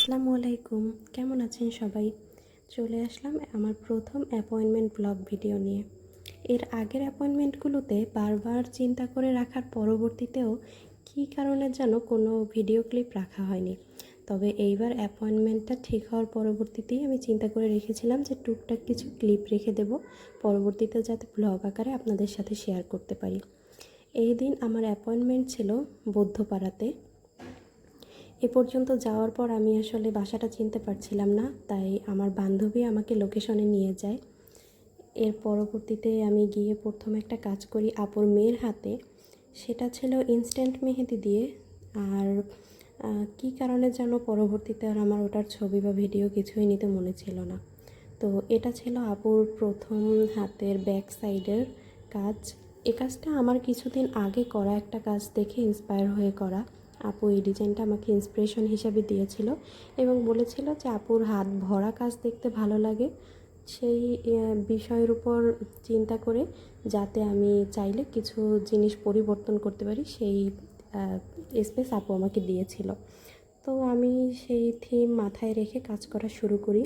আসসালামু আলাইকুম, কেমন আছেন সবাই? চলে আসলাম আমার প্রথম অ্যাপয়েন্টমেন্ট ব্লগ ভিডিও নিয়ে। এর আগের অ্যাপয়েন্টমেন্টগুলোতে বারবার চিন্তা করে রাখার পরবর্তীতেও কী কারণে যেন কোনো ভিডিও ক্লিপ রাখা হয়নি। তবে এইবার অ্যাপয়েন্টমেন্টটা ঠিক হওয়ার পরবর্তীতেই আমি চিন্তা করে রেখেছিলাম যে টুকটাক কিছু ক্লিপ রেখে দেব, পরবর্তীতে যাতে ব্লগ আকারে আপনাদের সাথে শেয়ার করতে পারি। এই দিন আমার অ্যাপয়েন্টমেন্ট ছিল বৌদ্ধপাড়াতে। এ পর্যন্ত যাওয়ার পর আমি আসলে বাসাটা চিনতে পারছিলাম না, তাই আমার বান্ধবী আমাকে লোকেশনে নিয়ে যায়। এর পরবর্তীতে আমি গিয়ে প্রথম একটা কাজ করি আপুর মেয়ের হাতে। সেটা ছিল ইনস্ট্যান্ট মেহেদি দিয়ে। আর কী কারণে যেন পরবর্তীতে আর আমার ওটার ছবি বা ভিডিও কিছুই নিতে মনে ছিল না। তো এটা ছিল আপুর প্রথম হাতের ব্যাক সাইডের কাজ। এ কাজটা আমার কিছুদিন আগে করা একটা কাজ দেখে ইন্সপায়ার হয়ে করা। আপু এই ডিজাইনটা আমাকে ইন্সপিরেশন হিসাবে দিয়েছিল এবং বলেছিল যে আপুর হাত ভরা কাজ দেখতে ভালো লাগে। সেই বিষয়ের উপর চিন্তা করে যাতে আমি চাইলে কিছু জিনিস পরিবর্তন করতে পারি সেই স্পেস আপু আমাকে দিয়েছিল। তো আমি সেই থিম মাথায় রেখে কাজ করা শুরু করি।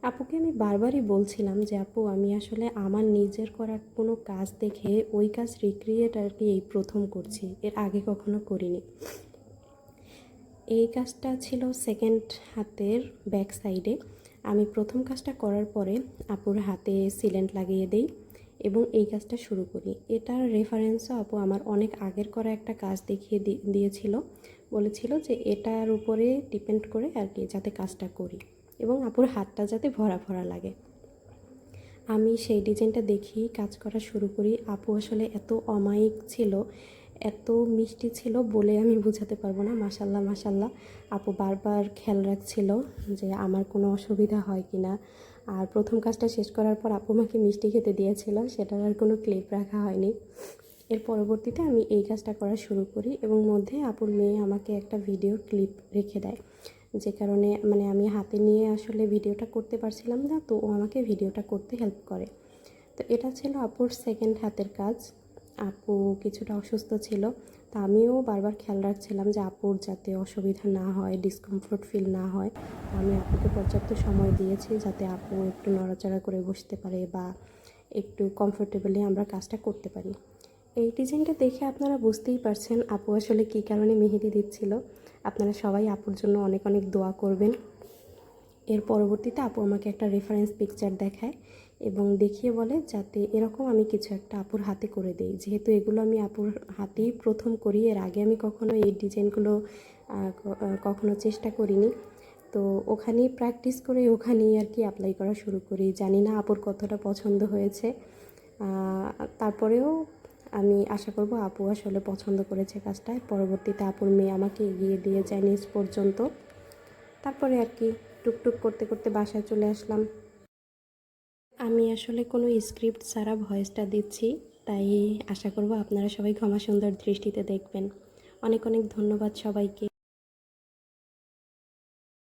আপুকে আমি বারবারই বলছিলাম যে আপু আমি আসলে আমার নিজের করা কোনো কাজ দেখে ওই কাজ রিক্রিয়েট আর কি এই প্রথম করছি, এর আগে কখনো করিনি। এই কাজটা ছিল সেকেন্ড হাতের ব্যাক সাইডে। আমি প্রথম কাজটা করার পরে আপুর হাতে সিলেন্ট লাগিয়ে দেই এবং এই কাজটা শুরু করি। এটার রেফারেন্সও আপু আমার অনেক আগের করা একটা কাজ দেখিয়ে দিয়েছিল, বলেছিল যে এটার উপরে ডিপেন্ড করে আর কি যাতে কাজটা করি এবং আপুর হাতটা যাতে ভরা ভরা লাগে। আমি সেই ডিজাইনটা দেখি কাজ করা শুরু করি। আপু আসলে এত অমায়িক ছিল, এত মিষ্টি ছিল বলে আমি বোঝাতে পারবো না। মাশাল্লাহ মাশাল্লাহ, আপু বারবার খেয়াল রাখছিল যে আমার কোনো অসুবিধা হয় কি না। আর প্রথম কাজটা শেষ করার পর আপু আমাকে মিষ্টি খেতে দিয়েছিল, সেটার আর কোনো ক্লিপ রাখা হয়নি। এর পরবর্তীতে আমি এই কাজটা করা শুরু করি এবং মধ্যে আপুর মেয়ে আমাকে একটা ভিডিও ক্লিপ রেখে দেয়, যে কারণে মানে আমি হাতে নিয়ে আসলে ভিডিওটা করতে পারছিলাম না, তো ও আমাকে ভিডিওটা করতে হেল্প করে। তো এটা ছিল আপুর সেকেন্ড হাতের কাজ। আপু কিছুটা অসুস্থ ছিল, তো আমিও বারবার খেয়াল রাখছিলাম যে আপুর যাতে অসুবিধা না হয়, ডিসকমফোর্ট ফিল না হয়। আমি আপুকে পর্যাপ্ত সময় দিয়েছি যাতে আপু একটু নড়াচড়া করে বসতে পারে বা একটু কমফোর্টেবলি আমরা কাজটা করতে পারি। এই ডিজাইনটা দেখে আপনারা বুঝতেই পারছেন আপু আসলে কী কারণে মেহেদি দিচ্ছিল। আপনারা সবাই আপুর জন্য অনেক অনেক দোয়া করবেন। এর পরবর্তীতে আপু আমাকে একটা রেফারেন্স পিকচার দেখায় এবং দেখিয়ে বলে যাতে এরকম আমি কিছু একটা আপুর হাতে করে দিই। যেহেতু এগুলো আমি আপুর হাতেই প্রথম করি, এর আগে আমি কখনো এই ডিজাইনগুলো কখনো চেষ্টা করিনি। তো ওখানেই প্র্যাকটিস করে ওখানেই আর কি অ্যাপ্লাই করা শুরু করি। জানি না আপুর কতটা পছন্দ হয়েছে, তারপরেও আমি আশা করব আপু আসলে পছন্দ করেছে কাজটা। পরবর্তীতে আপুর মেয়ে আমাকে এগিয়ে দিয়ে যায় নিচ পর্যন্ত। তারপরে আর কি টুকটুক করতে করতে বাসায় চলে আসলাম। আমি আসলে কোনো স্ক্রিপ্ট ছাড়া ভয়েসটা দিচ্ছি, তাই আশা করব আপনারা সবাই ক্ষমা সুন্দর দৃষ্টিতে দেখবেন। অনেক অনেক ধন্যবাদ সবাইকে।